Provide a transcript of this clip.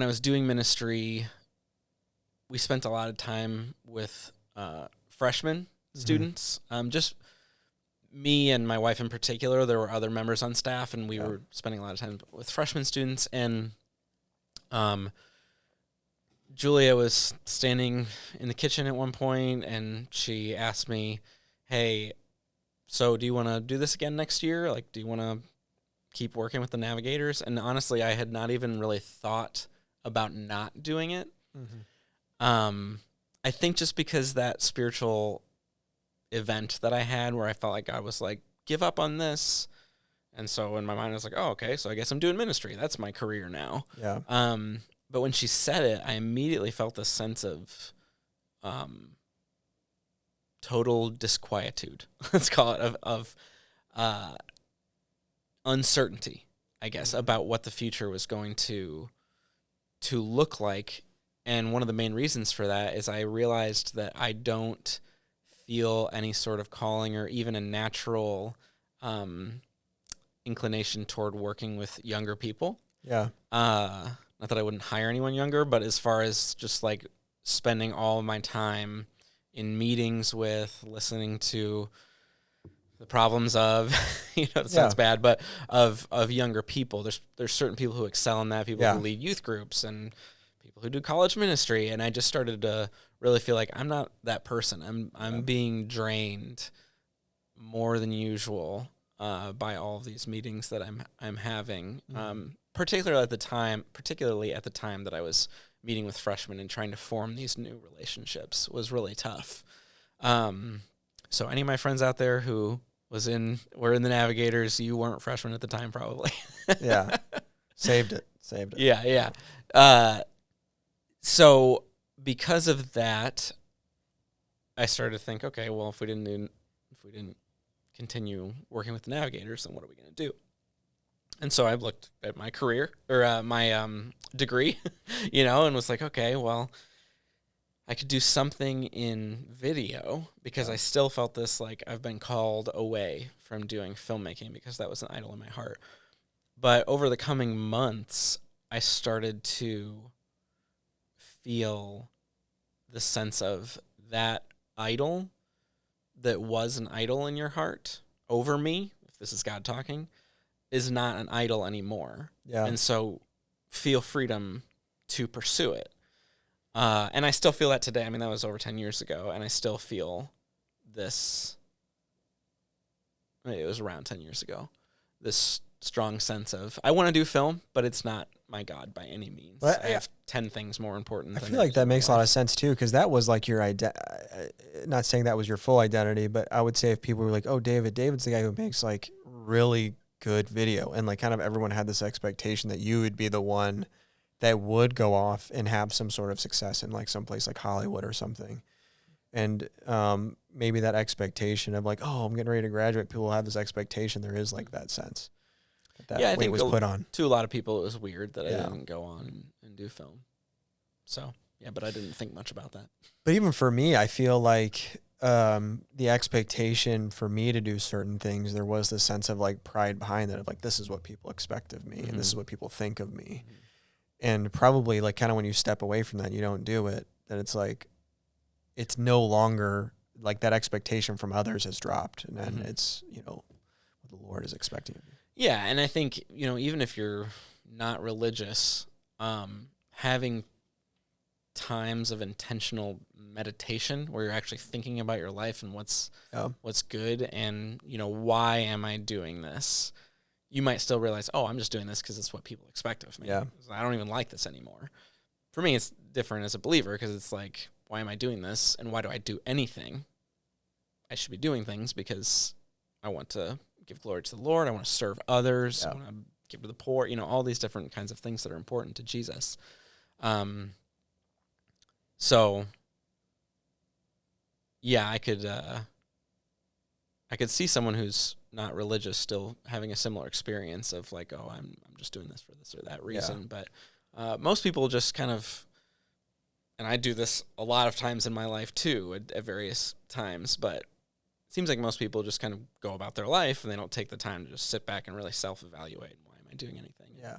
when I was doing ministry, we spent a lot of time with freshman students. Just me and my wife in particular. There were other members on staff, and we were spending a lot of time with freshman students. And Julia was standing in the kitchen at one point, and she asked me, "Hey, so do you want to do this again next year? Like, do you want to keep working with the Navigators?" And honestly, I had not even really thought about not doing it. I think just because that spiritual event that I had where I felt like God was like, give up on this. And so in my mind, I was like, oh, okay, so I guess I'm doing ministry. That's my career now. Yeah. But when she said it, I immediately felt this sense of total disquietude, let's call it, of uncertainty, I guess, about what the future was going to look like. And one of the main reasons for that is I realized that I don't feel any sort of calling or even a natural inclination toward working with younger people. Yeah. Not that I wouldn't hire anyone younger, but as far as just like spending all of my time in meetings with, listening to the problems of, it sounds bad, but of younger people. There's certain people who excel in that, people who lead youth groups and people who do college ministry. And I just started to really feel like I'm not that person. I'm being drained more than usual by all of these meetings that I'm having. Particularly at the time that I was meeting with freshmen and trying to form these new relationships was really tough. So any of my friends out there who were in the Navigators, you weren't freshmen at the time, probably. Yeah. Saved it. Yeah. So because of that, I started to think, okay, well, if we didn't continue working with the Navigators, then what are we going to do? And so I looked at my career or my degree, and was like, okay, well, I could do something in video because I still felt this like I've been called away from doing filmmaking because that was an idol in my heart. But over the coming months, I started to feel the sense of that idol that was an idol in your heart over me, if this is God talking, is not an idol anymore. Yeah. And so feel freedom to pursue it. And I still feel that today. I mean, that was over 10 years ago, and I still feel this, it was around 10 years ago, this strong sense of, I want to do film, but it's not my God by any means. But I have 10 things more important. I feel like that makes a lot of sense too, because that was like your not saying that was your full identity, but I would say if people were like, oh, David's the guy who makes like really good video, and like kind of everyone had this expectation that you would be the one that would go off and have some sort of success in like someplace like Hollywood or something. And maybe that expectation of like, oh, I'm getting ready to graduate, people have this expectation. There is like that sense that weight was put on. To a lot of people, it was weird that I didn't go on and do film. So, but I didn't think much about that. But even for me, I feel like the expectation for me to do certain things, there was this sense of like pride behind it, of like, this is what people expect of me, and this is what people think of me. And probably like kind of when you step away from that, you don't do it, then it's like, it's no longer like that expectation from others has dropped. And then it's, what the Lord is expecting of you. Yeah. And I think, even if you're not religious, having times of intentional meditation where you're actually thinking about your life and what's good and, why am I doing this? You might still realize, oh, I'm just doing this because it's what people expect of me. Yeah. I don't even like this anymore. For me, it's different as a believer because it's like, why am I doing this? And why do I do anything? I should be doing things because I want to give glory to the Lord. I want to serve others. I want to give to the poor, all these different kinds of things that are important to Jesus. So, yeah, I could see someone who's not religious still having a similar experience of like, oh, I'm just doing this for this or that reason. But most people just kind of, and I do this a lot of times in my life too, at various times, but it seems like most people just kind of go about their life and they don't take the time to just sit back and really self-evaluate. Why am I doing anything? Yeah.